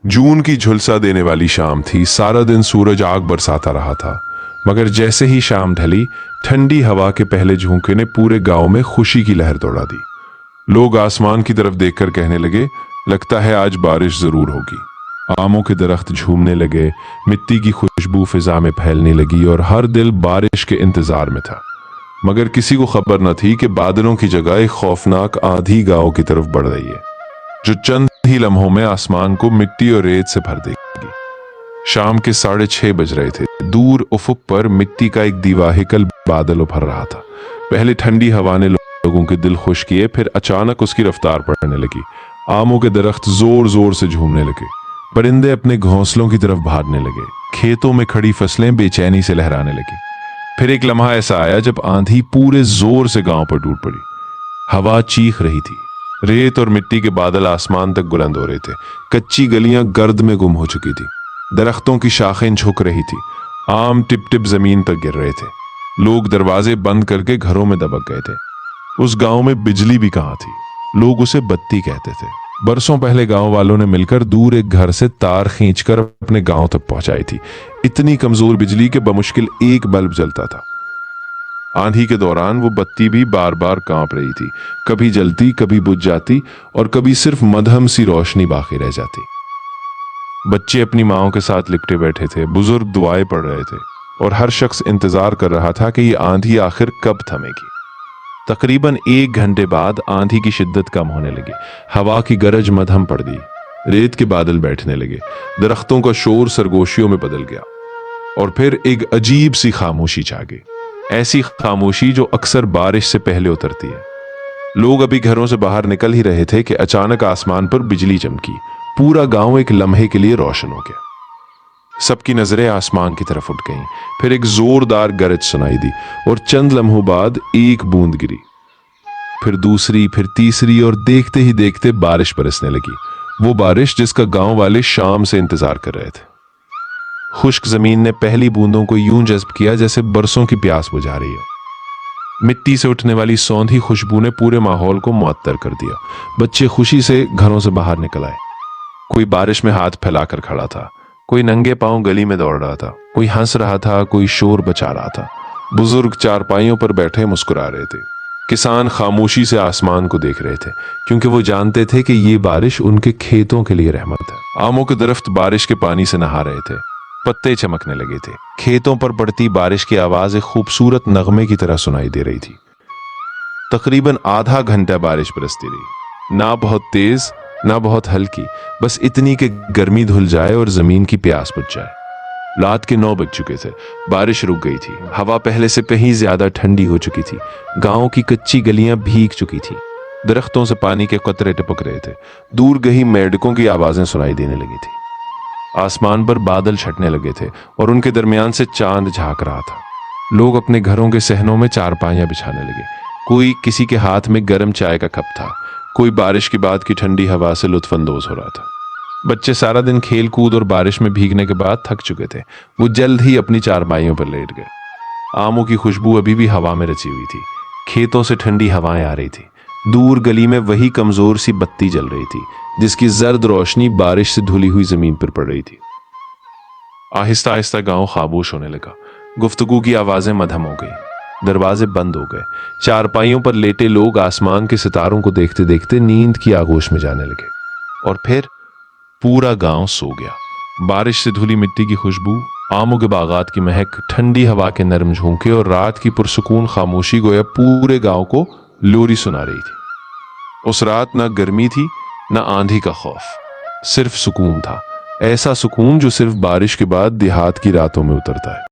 जून की झुलसा देने वाली शाम थी। सारा दिन सूरज आग बरसाता रहा था, मगर जैसे ही शाम ढली, ठंडी हवा के पहले झोंके ने पूरे गांव में खुशी की लहर दौड़ा दी। लोग आसमान की तरफ देखकर कहने लगे, लगता है आज बारिश जरूर होगी। आमों के दरख्त झूमने लगे, मिट्टी की खुशबू फिजा में फैलने लगी और हर दिल बारिश के इंतजार में था। मगर किसी को खबर न थी कि बादलों की जगह एक खौफनाक आंधी गांव की तरफ बढ़ रही है, जो चंद ही लम्हों में आसमान को मिट्टी और रेत से भर देगी। शाम के 6:30 बज रहे थे। दूर उफुक पर मिट्टी का एक दिवाहिकल बादल उभर रहा था। पहले ठंडी हवा ने लोगों के दिल खुश किए, फिर अचानक उसकी रफ्तार बढ़ने लगी। आमों के दरख्त जोर जोर से झूमने लगे, परिंदे अपने घोंसलों की तरफ भागने लगे, खेतों में खड़ी फसलें बेचैनी से लहराने लगी। फिर एक लम्हा ऐसा आया जब आंधी पूरे जोर से गांव पर टूट पड़ी। हवा चीख रही थी, रेत और मिट्टी के बादल आसमान तक बुलंद हो रहे थे। कच्ची गलियां गर्द में गुम हो चुकी थी, दरख्तों की शाखें झुक रही थी, आम टिप टिप जमीन तक गिर रहे थे। लोग दरवाजे बंद करके घरों में दबक गए थे। उस गांव में बिजली भी कहां थी, लोग उसे बत्ती कहते थे। बरसों पहले गांव वालों ने मिलकर दूर एक घर से तार खींचकर अपने गांव तक पहुंचाई थी। इतनी कमजोर बिजली के बमुश्किल एक बल्ब जलता था। आंधी के दौरान वो बत्ती भी बार बार कांप रही थी, कभी जलती, कभी बुझ जाती और कभी सिर्फ मध्यम सी रोशनी बाकी रह जाती। बच्चे अपनी माओं के साथ लिपटे बैठे थे, बुजुर्ग दुआएं पढ़ रहे थे और हर शख्स इंतजार कर रहा था कि ये आंधी आखिर कब थमेगी। तकरीबन 1 घंटे बाद आंधी की शिद्दत कम होने लगी, हवा की गरज मध्यम पड़ गई, रेत के बादल बैठने लगे, दरख्तों का शोर सरगोशियों में बदल गया और फिर एक अजीब सी खामोशी छा गई। ऐसी खामोशी जो अक्सर बारिश से पहले उतरती है। लोग अभी घरों से बाहर निकल ही रहे थे कि अचानक आसमान पर बिजली चमकी। पूरा गांव एक लम्हे के लिए रोशन हो गया। सबकी नजरें आसमान की तरफ उठ गईं। फिर एक जोरदार गरज सुनाई दी और चंद लम्हों बाद एक बूंद गिरी, फिर दूसरी, फिर तीसरी और देखते ही देखते बारिश बरसने लगी। वो बारिश जिसका गांव वाले शाम से इंतजार कर रहे थे। खुश्क जमीन ने पहली बूंदों को यूं जज्ब किया जैसे बरसों की प्यास बुझा रही हो। मिट्टी से उठने वाली सौंधी खुशबू ने पूरे माहौल को मुअत्तर कर दिया। बच्चे खुशी से घरों से बाहर निकल आए। कोई बारिश में हाथ फैलाकर खड़ा था, कोई नंगे पांव गली में दौड़ रहा था, कोई हंस रहा था, कोई शोर बचा रहा था। बुजुर्ग चारपाइयों पर बैठे मुस्कुरा रहे थे। किसान खामोशी से आसमान को देख रहे थे, क्योंकि वो जानते थे कि ये बारिश उनके खेतों के लिए रहमत है। आमों के दरख्त बारिश के पानी से नहा रहे थे, पत्ते चमकने लगे थे। खेतों पर पड़ती बारिश की आवाज एक खूबसूरत नगमे की तरह सुनाई दे रही थी। तकरीबन आधा घंटा बारिश बरसती रही, ना बहुत तेज ना बहुत हल्की, बस इतनी कि गर्मी धुल जाए और जमीन की प्यास बुझ जाए। रात के 9 बज चुके थे। बारिश रुक गई थी। हवा पहले से कहीं ज्यादा ठंडी हो चुकी थी। गांव की कच्ची गलियां भीग चुकी थी। दरख्तों से पानी के कतरे टपक रहे थे। दूर गई मेंढकों की आवाजें सुनाई देने लगी थी। आसमान पर बादल छटने लगे थे और उनके दरमियान से चांद झांक रहा था। लोग अपने घरों के सहनों में चारपाइयां बिछाने लगे। कोई किसी के हाथ में गर्म चाय का कप था, कोई बारिश के बाद की ठंडी हवा से लुत्फानंदोज हो रहा था। बच्चे सारा दिन खेल कूद और बारिश में भीगने के बाद थक चुके थे। वो जल्द ही अपनी चारपाइयों पर लेट गए। आमों की खुशबू अभी भी हवा में रची हुई थी। खेतों से ठंडी हवाएं आ रही थी। दूर गली में वही कमजोर सी बत्ती जल रही थी, जिसकी जर्द रोशनी बारिश से धुली हुई जमीन पर पड़ रही थी। आहिस्ता आहिस्ता गांव खामोश होने लगा। गुफ्तगू की आवाजें मध्यम हो गई, दरवाजे बंद हो गए। चारपाइयों पर लेटे लोग आसमान के सितारों को देखते देखते नींद की आगोश में जाने लगे और फिर पूरा गांव सो गया। बारिश से धुली मिट्टी की खुशबू, आमों के बागात की महक, ठंडी हवा के नरम झोंके और रात की पुरसुकून खामोशी गोया पूरे गांव को लोरी सुना रही थी। उस रात ना गर्मी थी ना आंधी का खौफ, सिर्फ सुकून था। ऐसा सुकून जो सिर्फ बारिश के बाद देहात की रातों में उतरता है।